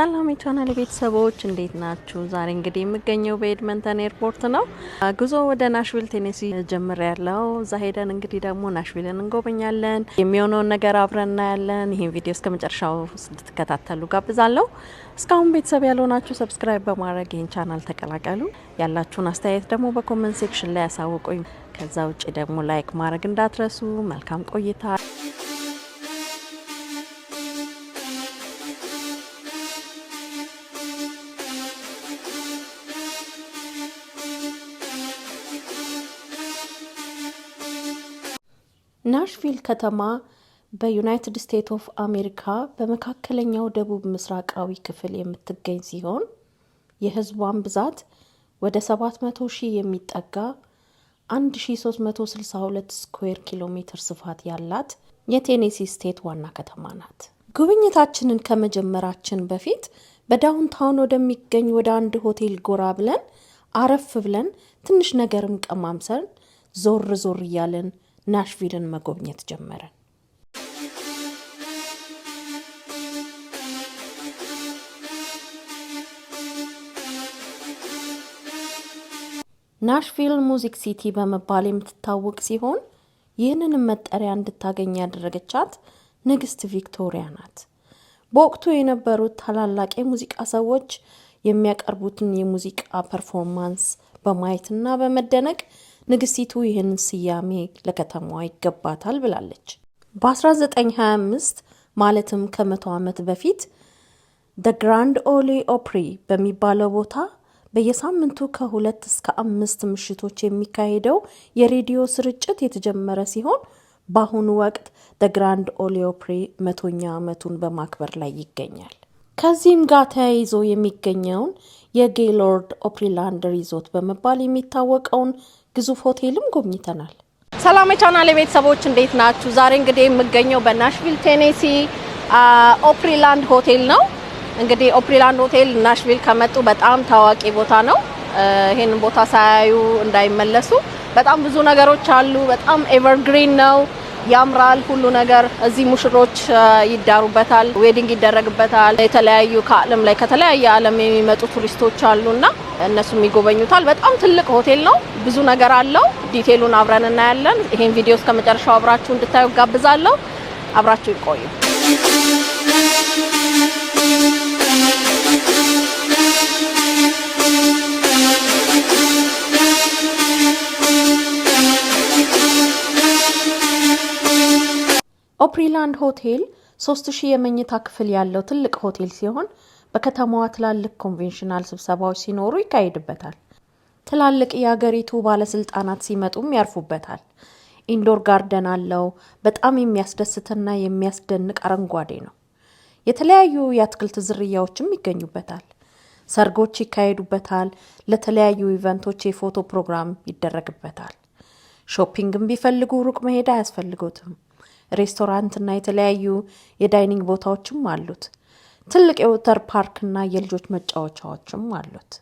ሰላም የቻናል ቤተሰቦች እንዴት ናችሁ? ዛሬ እንግዲህ የምገኘው በኤድመንተን ኤርፖርት ነው። ጉዞ ወደ ናሽቪል ቴኔሲ ጀምሬያለሁ። እዛ ሄደን እንግዲህ ደግሞ ናሽቪልን እንጎበኛለን። የሚሆነውን ነገር አብረን እናያለን። ይሄን ቪዲዮ እስከመጨረሻው እንድትከታተሉ ጋብዛለሁ። እስካሁን ቤተሰብ ያልሆናችሁ ሰብስክራይብ በማድረግ ይህን ቻናል ተቀላቀሉ። ያላችሁን አስተያየት ደግሞ በኮሜንት ሴክሽን ላይ ያሳውቁኝ። ከዛ ውጪ ደግሞ ላይክ ማድረግ እንዳትረሱ። መልካም ቆይታ። ናሽቪል ከተማ በዩናይትድ ስቴትስ ኦፍ አሜሪካ በመካከለኛው ደቡብ ምስራቃዊ ክፍል የምትገኝ ሲሆን የህዝቧን ብዛት ወደ 700,000 የሚጠጋ 1362 ስኩዌር ኪሎ ሜትር ስፋት ያላት የቴኔሲ ስቴት ዋና ከተማ ናት። ጉብኝታችንን ከመጀመራችን በፊት በዳውንታውን ወደሚገኝ ወደ አንድ ሆቴል ጎራ ብለን አረፍ ብለን ትንሽ ነገርም ቀማምሰን ዞር ዞር እያለን ናሽቪልን መጎብኘት ጀመረን። ናሽቪል ሙዚክ ሲቲ በመባል የምትታወቅ ሲሆን ይህንን መጠሪያ እንድታገኝ ያደረገቻት ንግስት ቪክቶሪያ ናት። በወቅቱ የነበሩት ታላላቅ የሙዚቃ ሰዎች የሚያቀርቡትን የሙዚቃ ፐርፎርማንስ በማየትና በመደነቅ ንግስቲቱ ይህንን ስያሜ ለከተማዋ ይገባታል ብላለች። በ1925 ማለትም ከ100 ዓመት በፊት the Grand Ole Opry በሚባለው ቦታ በየሳምንቱ ከ2 እስከ 5 ምሽቶች የሚካሄደው የሬዲዮ ስርጭት የተጀመረ ሲሆን በአሁኑ ወቅት the Grand Ole Opry 100ኛ ዓመቱን በማክበር ላይ ይገኛል። ከዚህም ጋር ተያይዞ የሚገኘውን የጌይሎርድ ኦፕሪላንድ ሪዞርት በመባል የሚታወቀውን ግዙፍ ሆቴልም ጎብኝተናል። ሰላም የቻናል ቤተሰቦች እንዴት ናችሁ? ዛሬ እንግዲህ የምገኘው በናሽቪል ቴኔሲ ኦፕሪላንድ ሆቴል ነው። እንግዲህ ኦፕሪላንድ ሆቴል ናሽቪል ከመጡ በጣም ታዋቂ ቦታ ነው። ይሄንን ቦታ ሳያዩ እንዳይመለሱ። በጣም ብዙ ነገሮች አሉ። በጣም ኤቨርግሪን ነው፣ ያምራል ሁሉ ነገር። እዚህ ሙሽሮች ይዳሩበታል፣ ዌዲንግ ይደረግበታል። የተለያዩ ከዓለም ላይ ከተለያየ ዓለም የሚመጡ ቱሪስቶች አሉና እነሱም ይጎበኙታል። በጣም ትልቅ ሆቴል ነው፣ ብዙ ነገር አለው። ዲቴሉን አብረን እናያለን። ይሄን ቪዲዮ እስከመጨረሻው አብራችሁ እንድታዩ ጋብዛለሁ። አብራችሁ ይቆዩ። ኦፕሪላንድ ሆቴል 3000 የመኝታ ክፍል ያለው ትልቅ ሆቴል ሲሆን በከተማዋ ትላልቅ ኮንቬንሽናል ስብሰባዎች ሲኖሩ ይካሄድበታል። ትላልቅ የሀገሪቱ ባለስልጣናት ሲመጡም ያርፉበታል። ኢንዶር ጋርደን አለው። በጣም የሚያስደስትና የሚያስደንቅ አረንጓዴ ነው። የተለያዩ የአትክልት ዝርያዎችም ይገኙበታል። ሰርጎች ይካሄዱበታል። ለተለያዩ ኢቨንቶች የፎቶ ፕሮግራም ይደረግበታል። ሾፒንግም ቢፈልጉ ሩቅ መሄድ አያስፈልጎትም። ሬስቶራንት እና የተለያዩ የዳይኒንግ ቦታዎችም አሉት። ትልቅ የወተር ፓርክ እና የልጆች መጫወቻዎችም አሉት።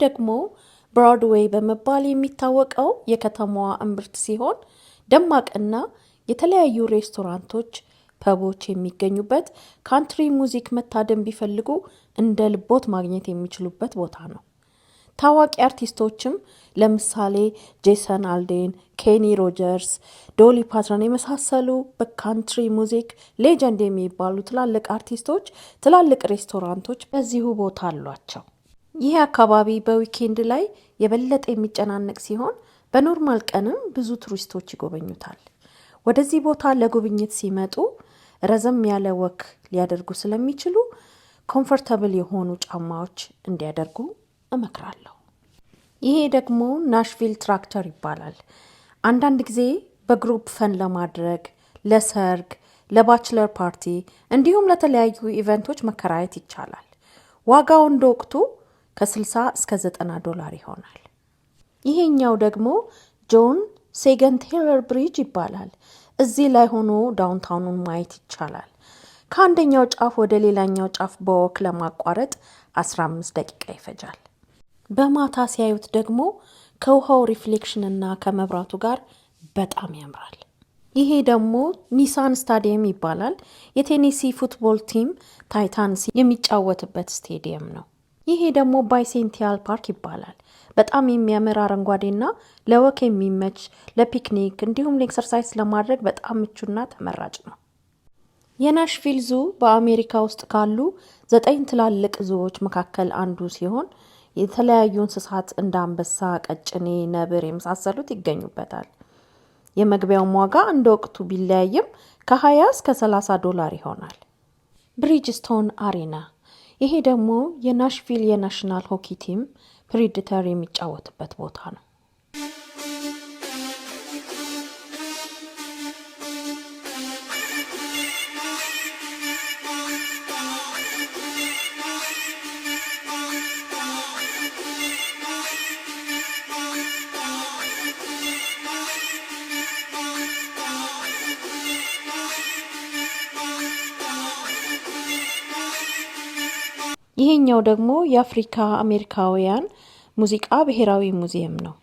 ደግሞ ብሮድዌይ በመባል የሚታወቀው የከተማዋ እምብርት ሲሆን ደማቅና የተለያዩ ሬስቶራንቶች፣ ፐቦች የሚገኙበት ካንትሪ ሙዚክ መታደም ቢፈልጉ እንደ ልቦት ማግኘት የሚችሉበት ቦታ ነው። ታዋቂ አርቲስቶችም ለምሳሌ ጄሰን አልዴን፣ ኬኒ ሮጀርስ፣ ዶሊ ፓርተን የመሳሰሉ በካንትሪ ሙዚክ ሌጀንድ የሚባሉ ትላልቅ አርቲስቶች ትላልቅ ሬስቶራንቶች በዚሁ ቦታ አሏቸው። ይህ አካባቢ በዊኬንድ ላይ የበለጠ የሚጨናነቅ ሲሆን በኖርማል ቀንም ብዙ ቱሪስቶች ይጎበኙታል። ወደዚህ ቦታ ለጉብኝት ሲመጡ ረዘም ያለ ወክ ሊያደርጉ ስለሚችሉ ኮምፎርታብል የሆኑ ጫማዎች እንዲያደርጉ እመክራለሁ። ይሄ ደግሞ ናሽቪል ትራክተር ይባላል። አንዳንድ ጊዜ በግሩፕ ፈን ለማድረግ፣ ለሰርግ፣ ለባችለር ፓርቲ እንዲሁም ለተለያዩ ኢቨንቶች መከራየት ይቻላል። ዋጋው እንደ ወቅቱ ከ60 እስከ $90 ይሆናል። ይሄኛው ደግሞ ጆን ሴገን ቴይለር ብሪጅ ይባላል። እዚህ ላይ ሆኖ ዳውንታውኑን ማየት ይቻላል። ከአንደኛው ጫፍ ወደ ሌላኛው ጫፍ በወክ ለማቋረጥ 15 ደቂቃ ይፈጃል። በማታ ሲያዩት ደግሞ ከውሃው ሪፍሌክሽን እና ከመብራቱ ጋር በጣም ያምራል። ይሄ ደግሞ ኒሳን ስታዲየም ይባላል። የቴኔሲ ፉትቦል ቲም ታይታንስ የሚጫወትበት ስቴዲየም ነው። ይሄ ደግሞ ባይሴንቲያል ፓርክ ይባላል። በጣም የሚያምር አረንጓዴና ለወክ የሚመች ለፒክኒክ እንዲሁም ለኤክሰርሳይዝ ለማድረግ በጣም ምቹና ተመራጭ ነው። የናሽቪል ዙ በአሜሪካ ውስጥ ካሉ 9 ትላልቅ ዙዎች መካከል አንዱ ሲሆን የተለያዩ እንስሳት እንደ አንበሳ፣ ቀጭኔ፣ ነብር የመሳሰሉት ይገኙበታል። የመግቢያውም ዋጋ እንደ ወቅቱ ቢለያይም ከ20 እስከ $30 ይሆናል። ብሪጅስቶን አሬና፣ ይሄ ደግሞ የናሽቪል የናሽናል ሆኪ ቲም ፕሬዲተር የሚጫወትበት ቦታ ነው። ይሄኛው ደግሞ የአፍሪካ አሜሪካውያን ሙዚቃ ብሔራዊ ሙዚየም ነው።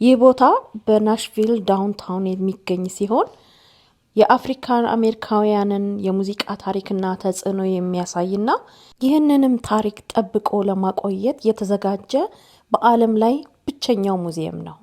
ይህ ቦታ በናሽቪል ዳውንታውን የሚገኝ ሲሆን የአፍሪካን አሜሪካውያንን የሙዚቃ ታሪክና ተጽዕኖ የሚያሳይና ይህንንም ታሪክ ጠብቆ ለማቆየት የተዘጋጀ በዓለም ላይ ብቸኛው ሙዚየም ነው።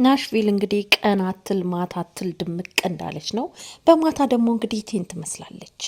ናሽቪል እንግዲህ ቀን አትል ማታ አትል ድምቅ እንዳለች ነው። በማታ ደግሞ እንግዲህ ቴን ትመስላለች።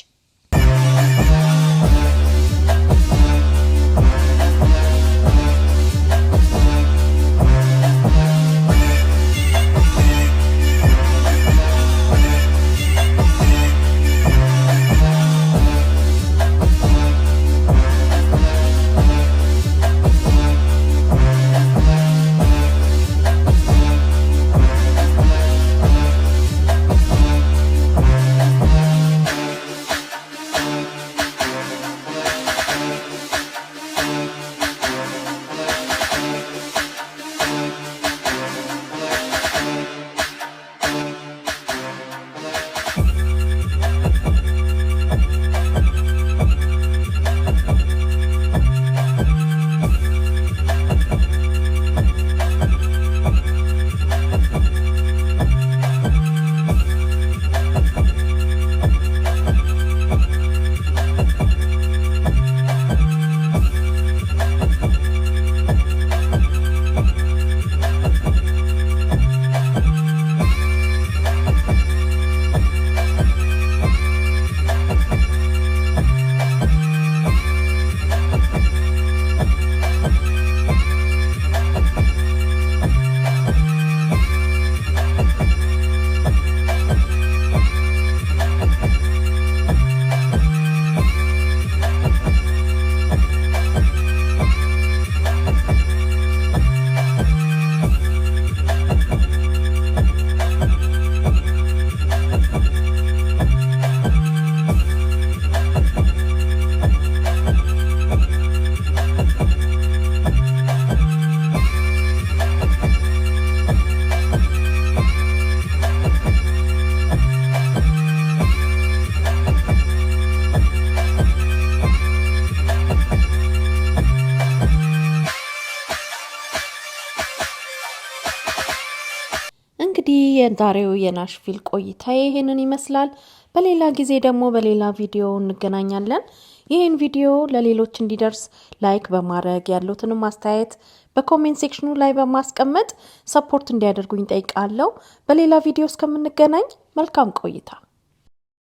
እንግዲህ የዛሬው የናሽቪል ቆይታ ይሄንን ይመስላል። በሌላ ጊዜ ደግሞ በሌላ ቪዲዮ እንገናኛለን። ይህን ቪዲዮ ለሌሎች እንዲደርስ ላይክ በማድረግ ያሉትንም አስተያየት በኮሜንት ሴክሽኑ ላይ በማስቀመጥ ሰፖርት እንዲያደርጉኝ ጠይቃለሁ። በሌላ ቪዲዮ እስከምንገናኝ መልካም ቆይታ